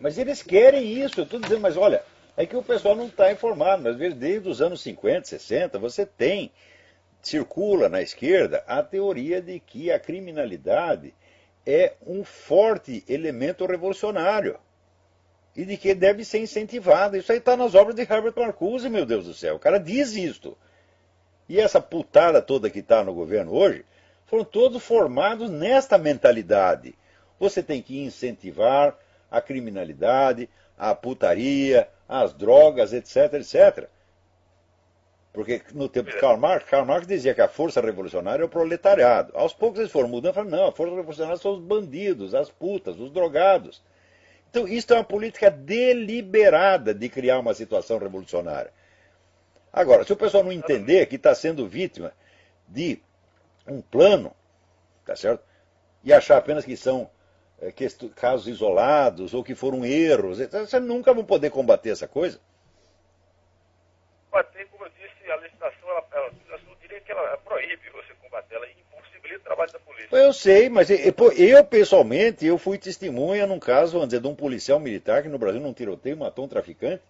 Mas eles querem isso, eu estou dizendo, mas olha, é que o pessoal não está informado, mas desde os anos 50, 60, você tem, circula na esquerda a teoria de que a criminalidade é um forte elemento revolucionário e de que deve ser incentivada. Isso aí está nas obras de Herbert Marcuse, meu Deus do céu. O cara diz isto. E essa putada toda que está no governo hoje, foram todos formados nesta mentalidade. Você tem que incentivar a criminalidade, a putaria, as drogas, etc, etc. Porque no tempo de Karl Marx dizia que a força revolucionária é o proletariado. Aos poucos eles foram mudando e falaram, não, a força revolucionária são os bandidos, as putas, os drogados. Então isso é uma política deliberada de criar uma situação revolucionária. Agora, se o pessoal não entender que está sendo vítima de um plano, tá certo? E achar apenas que são casos isolados ou que foram erros, você nunca vão poder combater essa coisa. Combater, como eu disse, a legislação, eu diria que ela proíbe você combater, ela impossibilita o trabalho da polícia. Eu sei, mas eu pessoalmente, eu fui testemunha num caso, vamos dizer, de um policial militar que no Brasil num tiroteio matou um traficante,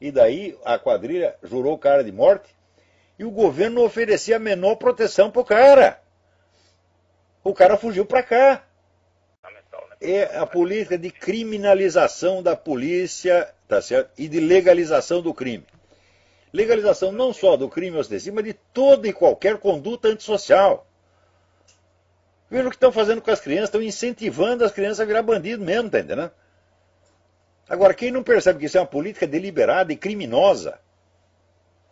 e daí a quadrilha jurou o cara de morte, e o governo não oferecia a menor proteção pro cara. O cara fugiu para cá. É a política de criminalização da polícia, tá certo? E de legalização do crime. Legalização não só do crime ostensivo, mas de toda e qualquer conduta antissocial. Veja o que estão fazendo com as crianças, estão incentivando as crianças a virar bandido mesmo, tá entendendo? Agora, quem não percebe que isso é uma política deliberada e criminosa,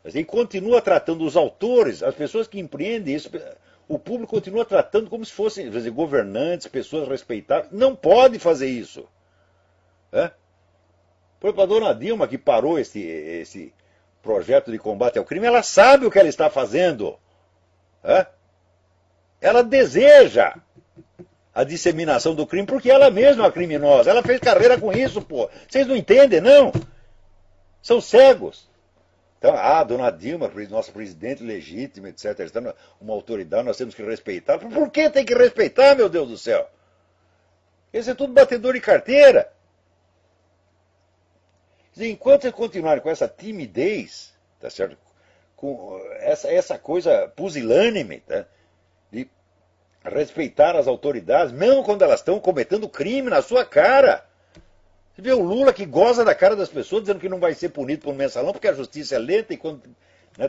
e continua tratando os autores, as pessoas que empreendem isso, o público continua tratando como se fossem dizer, governantes, pessoas respeitáveis. Não pode fazer isso. Foi para a dona Dilma que parou esse projeto de combate ao crime, ela sabe o que ela está fazendo. Ela deseja a disseminação do crime porque ela mesma é uma criminosa. Ela fez carreira com isso, pô. Vocês não entendem, não? São cegos. Então, dona Dilma, nossa presidente legítima, etc. Uma autoridade, nós temos que respeitar. Por que tem que respeitar, meu Deus do céu? Esse é tudo batedor de carteira. Enquanto eles continuarem com essa timidez, tá certo? Com essa coisa pusilânime, tá? De respeitar as autoridades, mesmo quando elas estão cometendo crime na sua cara. Você vê o Lula que goza da cara das pessoas, dizendo que não vai ser punido por um mensalão, porque a justiça é lenta e quando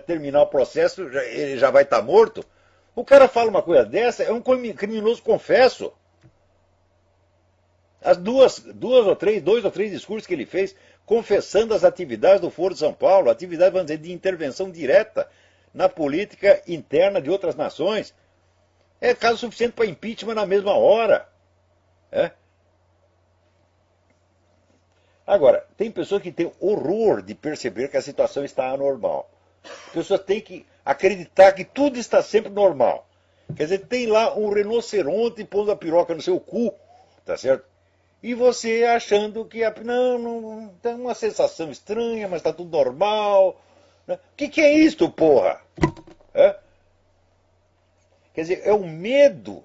terminar o processo ele já vai estar morto. O cara fala uma coisa dessa, é um criminoso confesso. As dois ou três discursos que ele fez, confessando as atividades do Foro de São Paulo, atividades, vamos dizer, de intervenção direta na política interna de outras nações, é caso suficiente para impeachment na mesma hora. Agora, tem pessoas que têm horror de perceber que a situação está anormal. As pessoas têm que acreditar que tudo está sempre normal. Quer dizer, tem lá um rinoceronte pondo a piroca no seu cu, tá certo? E você achando que não tem uma sensação estranha, mas está tudo normal. O que é isto, porra? Quer dizer, é o medo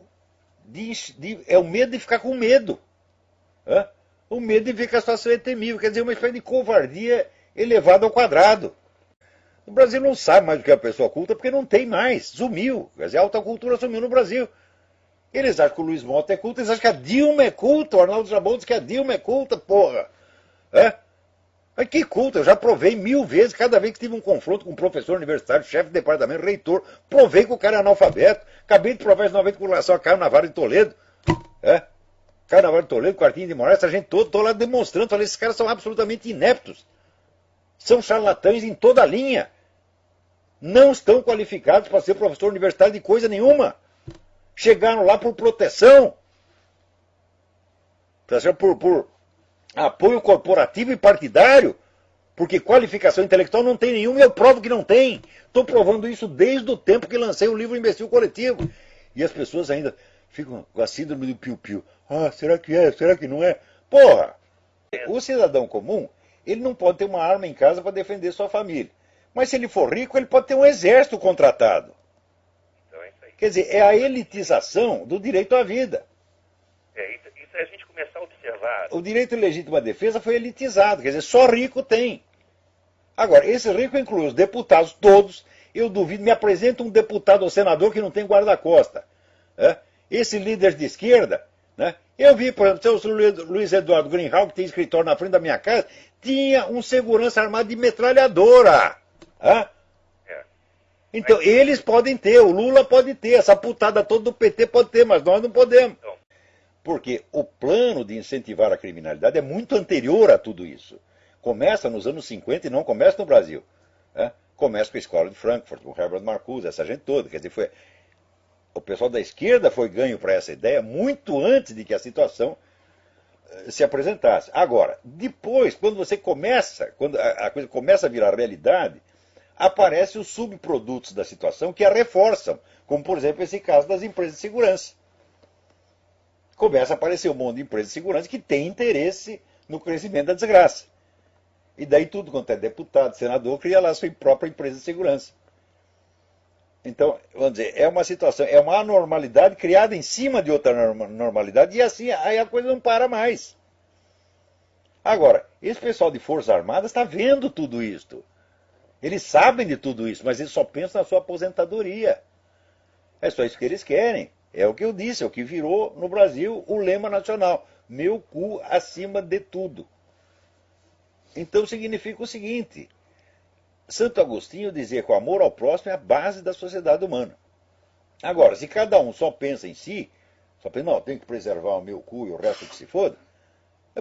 de ficar com medo. O medo de ver que a situação é temível. Quer dizer, uma espécie de covardia elevada ao quadrado. O Brasil não sabe mais o que é a pessoa culta porque não tem mais. Sumiu. Quer dizer, a alta cultura sumiu no Brasil. Eles acham que o Luiz Mota é culto, eles acham que a Dilma é culta. O Arnaldo Jabot diz que a Dilma é culta, porra. Mas que culta? Eu já provei 1000 vezes, cada vez que tive um confronto com um professor universitário, chefe de departamento, reitor, provei que o cara é analfabeto. Acabei de provar isso novamente com relação a Caio Navarro de Toledo. Caio Navarro de Toledo, Quartinho de Moraes, essa gente toda, estou lá demonstrando, falei, esses caras são absolutamente ineptos. São charlatães em toda a linha. Não estão qualificados para ser professor universitário de coisa nenhuma. Chegaram lá por proteção. Por apoio corporativo e partidário. Porque qualificação intelectual não tem nenhuma e eu provo que não tem. Estou provando isso desde o tempo que lancei o livro Imbecil Coletivo. E as pessoas ainda ficam com a síndrome do piu-piu. Será que é? Será que não é? Porra! O cidadão comum, ele não pode ter uma arma em casa para defender sua família. Mas se ele for rico, ele pode ter um exército contratado. Então é isso aí. Quer dizer, é a elitização do direito à vida. Isso é a gente começar a observar elevado. O direito à legítima defesa foi elitizado, quer dizer, só rico tem. Agora, esse rico inclui os deputados todos. Eu duvido, me apresenta um deputado ou senador que não tem guarda-costa. Né? Esse líder de esquerda, né? Eu vi, por exemplo, o Luiz Eduardo Greenhalgh, que tem escritório na frente da minha casa, tinha um segurança armado de metralhadora. Né? Então, eles podem ter, o Lula pode ter, essa putada toda do PT pode ter, mas nós não podemos. Porque o plano de incentivar a criminalidade é muito anterior a tudo isso. Começa nos anos 50 e não começa no Brasil. Né? Começa com a escola de Frankfurt, com Herbert Marcuse, essa gente toda. Quer dizer, o pessoal da esquerda foi ganho para essa ideia muito antes de que a situação se apresentasse. Agora, depois, quando você começa, quando a coisa começa a virar realidade, aparecem os subprodutos da situação que a reforçam, como por exemplo esse caso das empresas de segurança. Começa a aparecer um monte de empresas de segurança que tem interesse no crescimento da desgraça. E daí tudo quanto é deputado, senador, cria lá a sua própria empresa de segurança. Então, vamos dizer, é uma situação, é uma anormalidade criada em cima de outra normalidade, e assim aí a coisa não para mais. Agora, esse pessoal de Forças Armadas está vendo tudo isso. Eles sabem de tudo isso, mas eles só pensam na sua aposentadoria. É só isso que eles querem. É o que eu disse, é o que virou no Brasil o lema nacional. Meu cu acima de tudo. Então significa o seguinte: Santo Agostinho dizia que o amor ao próximo é a base da sociedade humana. Agora, se cada um só pensa em si, só pensa, não, tem que preservar o meu cu e o resto que se foda,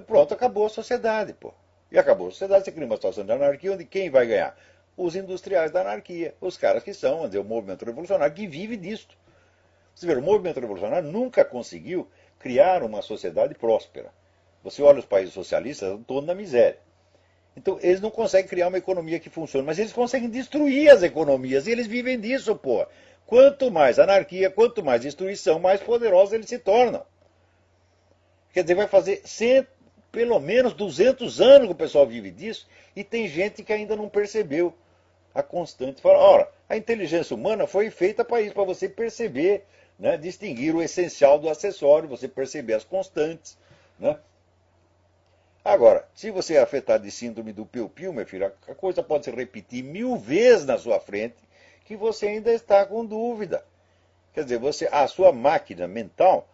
pronto, acabou a sociedade, pô. E acabou a sociedade, você cria uma situação de anarquia onde quem vai ganhar? Os industriais da anarquia, os caras que são, vamos dizer, o movimento revolucionário, que vive disto. Você vê, o movimento revolucionário nunca conseguiu criar uma sociedade próspera. Você olha os países socialistas, estão todos na miséria. Então, eles não conseguem criar uma economia que funcione, mas eles conseguem destruir as economias, e eles vivem disso, pô. Quanto mais anarquia, quanto mais destruição, mais poderosos eles se tornam. Quer dizer, vai fazer pelo menos 200 anos que o pessoal vive disso, e tem gente que ainda não percebeu a constante. Fala, ora, a inteligência humana foi feita para isso, para você perceber, né, distinguir o essencial do acessório, você perceber as constantes, né? Agora, se você é afetado de síndrome do piu-piu, meu filho, a coisa pode se repetir 1000 vezes na sua frente que você ainda está com dúvida. Quer dizer, a sua máquina mental,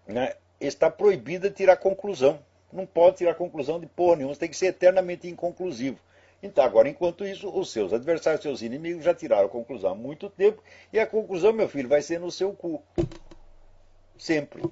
né, está proibida de tirar conclusão. Não pode tirar conclusão de porra nenhuma, você tem que ser eternamente inconclusivo. Então, agora, enquanto isso, os seus adversários, seus inimigos já tiraram a conclusão há muito tempo, e a conclusão, meu filho, vai ser no seu cu. Sempre.